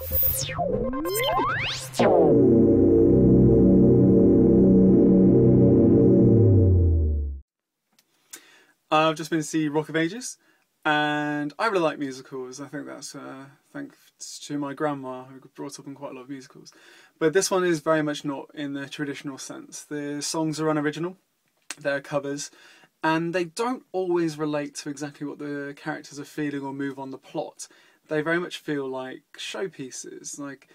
I've just been to see Rock of Ages, and I really like musicals. I think that's thanks to my grandma, who brought up in quite a lot of musicals. But this one is very much not in the traditional sense. The songs are unoriginal, they're covers, and they don't always relate to exactly what the characters are feeling or move on the plot. They very much feel like showpieces, like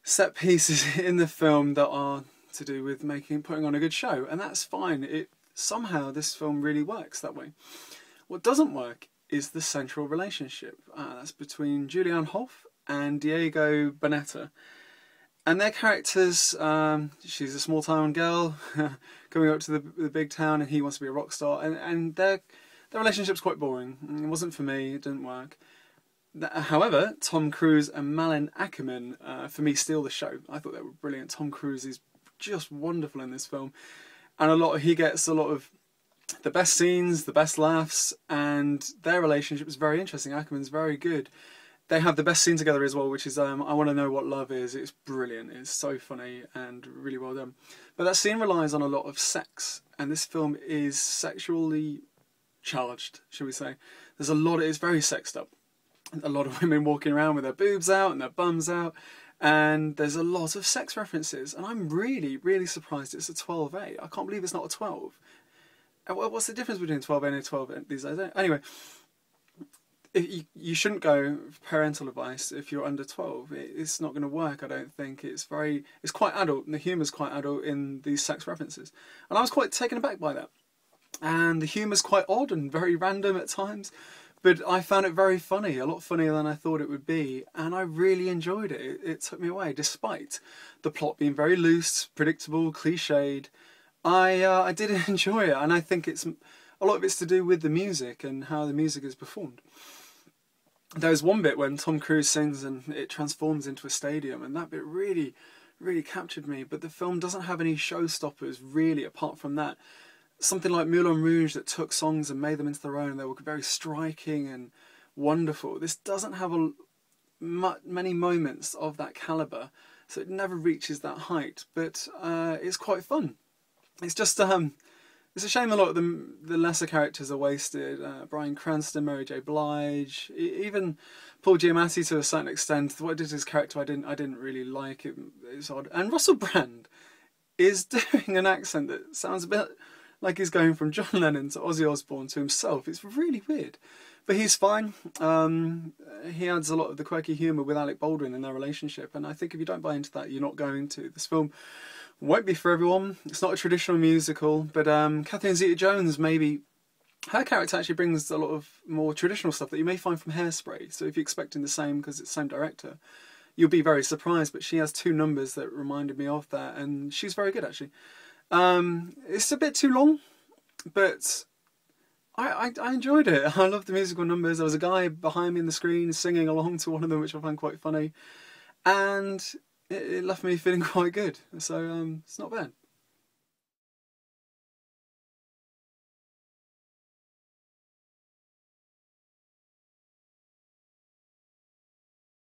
set pieces in the film that are to do with putting on a good show, and that's fine. Somehow this film really works that way. What doesn't work is the central relationship. That's between Julianna Hough and Diego Boneta. And their characters, she's a small town girl coming up to the big town, and he wants to be a rock star, and their relationship's quite boring. It wasn't for me, it didn't work. However, Tom Cruise and Malin Akerman, for me, steal the show. I thought they were brilliant. Tom Cruise is just wonderful in this film. And he gets a lot of the best scenes, the best laughs, and their relationship is very interesting. Akerman's very good. They have the best scene together as well, which is I Want to Know What Love Is. It's brilliant. It's so funny and really well done. But that scene relies on a lot of sex, and this film is sexually charged, shall we say. It's very sexed up. A lot of women walking around with their boobs out and their bums out. And there's a lot of sex references, and I'm really, really surprised it's a 12A. I can't believe it's not a 12. What's the difference between 12A and a 12 these days? Anyway, you shouldn't go for parental advice if you're under 12. It's not going to work, I don't think. It's quite adult, and the humour's quite adult in these sex references. And I was quite taken aback by that. And the humour's quite odd and very random at times. But I found it very funny, a lot funnier than I thought it would be, and I really enjoyed it. It took me away, despite the plot being very loose, predictable, cliched. I did enjoy it, and I think a lot of it's to do with the music and how the music is performed. There's one bit when Tom Cruise sings and it transforms into a stadium, and that bit really, really captured me. But the film doesn't have any showstoppers, really, apart from that. Something like Moulin Rouge that took songs and made them into their own. They were very striking and wonderful. This doesn't have many moments of that calibre, so it never reaches that height. But it's quite fun. It's just it's a shame a lot of the lesser characters are wasted. Bryan Cranston, Mary J. Blige, even Paul Giamatti to a certain extent. What did his character? I didn't really like it. It's odd. And Russell Brand is doing an accent that sounds a bit like he's going from John Lennon to Ozzy Osbourne to himself. It's really weird. But he's fine. He adds a lot of the quirky humour with Alec Baldwin in their relationship. And I think if you don't buy into that, you're not going to. This film won't be for everyone. It's not a traditional musical. But Catherine Zeta-Jones, maybe her character actually brings a lot of more traditional stuff that you may find from Hairspray. So if you're expecting the same because it's the same director, you'll be very surprised. But she has two numbers that reminded me of that. And she's very good, actually. It's a bit too long, but I enjoyed it. I loved the musical numbers. There was a guy behind me in the screen singing along to one of them, which I found quite funny, and it left me feeling quite good. So it's not bad.